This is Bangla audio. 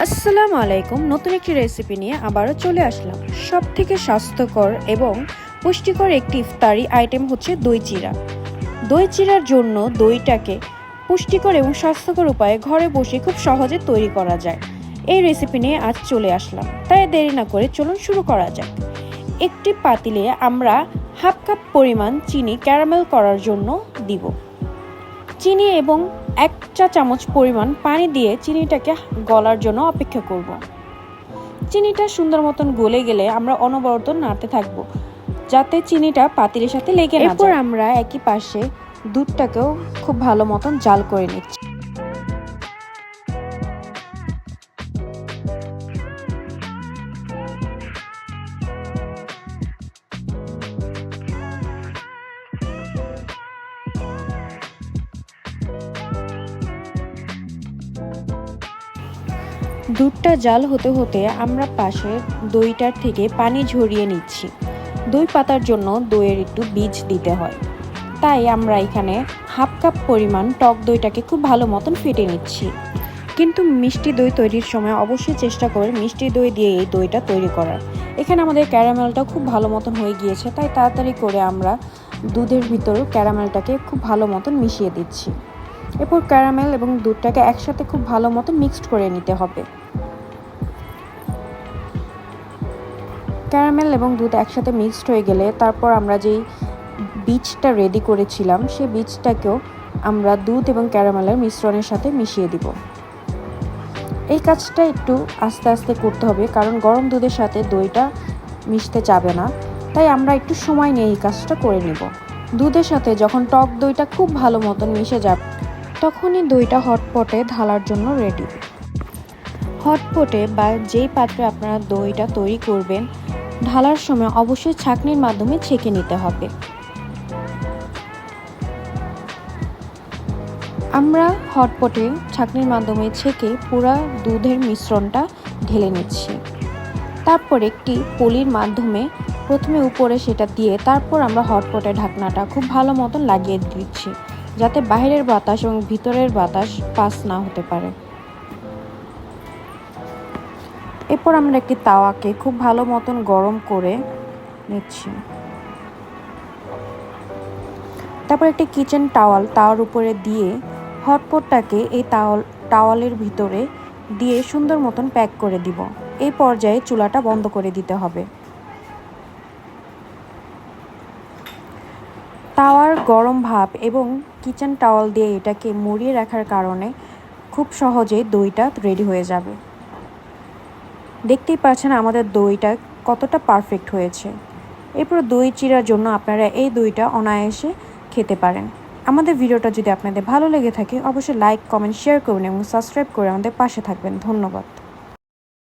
আসসালামু আলাইকুম। নতুন একটি রেসিপি নিয়ে আবারও চলে আসলাম। সবথেকে স্বাস্থ্যকর এবং পুষ্টিকর একটি ইফতারি আইটেম হচ্ছে দই চিড়া। দই চিড়ার জন্য দইটাকে পুষ্টিকর এবং স্বাস্থ্যকর উপায়ে ঘরে বসে খুব সহজে তৈরি করা যায়। এই রেসিপি নিয়ে আজ চলে আসলাম, তাই দেরি না করে চলুন শুরু করা যাক। একটি পাতিলে আমরা হাফ কাপ পরিমাণ চিনি ক্যারামেল করার জন্য দিব। চিনি এবং 1 চা চামচ পরিমাণ পানি দিয়ে চিনিটাকে গলার জন্য অপেক্ষা করব। চিনিটা সুন্দর মতন গলে গেলে আমরা অনবরত নাড়তে থাকব, যাতে চিনিটা পাতিলের সাথে লেগে না যায়। এরপর আমরা একই পাশে দুধটাকেও খুব ভালো মতন জাল করে নিচ্ছি। দুধটা জাল হতে হতে আমরা পাশে দইটার থেকে পানি ঝরিয়ে নিচ্ছি। দই পাতার জন্য দইয়ের একটু বীজ দিতে হয়, তাই আমরা এখানে হাফ কাপ পরিমাণ টক দইটাকে খুব ভালো মতন ফেটে নিচ্ছি। কিন্তু মিষ্টি দই তৈরির সময় অবশ্যই চেষ্টা করে মিষ্টি দই দিয়ে এই দইটা তৈরি করার। এখানে আমাদের ক্যারামেলটা খুব ভালো মতন হয়ে গিয়েছে, তাই তাড়াতাড়ি করে আমরা দুধের ভিতরেও ক্যারামেলটাকে খুব ভালো মতন মিশিয়ে দিচ্ছি। এরপর ক্যারামেল এবং দুধটাকে একসাথে খুব ভালো মতন মিক্সড করে নিতে হবে। ক্যারামেল এবং দুধ একসাথে মিক্সড হয়ে গেলে তারপর আমরা যেই বীজটা রেডি করেছিলাম সেই বীজটাকেও আমরা দুধ এবং ক্যারামেলের মিশ্রণের সাথে মিশিয়ে দিব। এই কাজটা একটু আস্তে আস্তে করতে হবে, কারণ গরম দুধের সাথে দইটা মিশতে যাবে না, তাই আমরা একটু সময় নিয়ে এই কাজটা করে নিব। দুধের সাথে যখন টক দইটা খুব ভালো মতন মিশে যাবে, তখনই দইটা হটপটে ঢালার জন্য রেডি। হটপটে বা যেই পাত্রে আপনারা দইটা তৈরি করবেন, ঢালার সময় অবশ্যই ছাঁকনির মাধ্যমে ছেঁকে নিতে হবে। আমরা হটপটে ছাঁকনির মাধ্যমে ছেঁকে পুরো দুধের মিশ্রণটা ঢেলে নিচ্ছি। তারপর একটি পলির মাধ্যমে প্রথমে উপরে সেটা দিয়ে তারপর আমরা হটপটে ঢাকনাটা খুব ভালো মতন লাগিয়ে দিচ্ছি, যাতে বাইরের বাতাস এবং ভিতরের বাতাস পাস না হতে পারে। এরপর আমরা একটি তাওয়াকে খুব ভালো মতন গরম করে নিচ্ছি। তারপর একটি কিচেন টাওয়াল তাওয়ার উপরে দিয়ে হটপটটাকে এই টাওয়ালের ভিতরে দিয়ে সুন্দর মতন প্যাক করে দিব। এই পর্যায়ে চুলাটা বন্ধ করে দিতে হবে। তাওয়ার গরম ভাপ এবং কিচেন টাওয়াল দিয়ে এটাকে মুড়িয়ে রাখার কারণে খুব সহজেই দইটা রেডি হয়ে যাবে। দেখতেই পাচ্ছেন আমাদের দইটা কতটা পারফেক্ট হয়েছে। এরপর দই চিড়ার জন্য আপনারা এই দইটা অনায়াসে খেতে পারেন। আমাদের ভিডিওটা যদি আপনাদের ভালো লেগে থাকে অবশ্যই লাইক, কমেন্ট, শেয়ার করুন এবং সাবস্ক্রাইব করে আমাদের পাশে থাকবেন। ধন্যবাদ।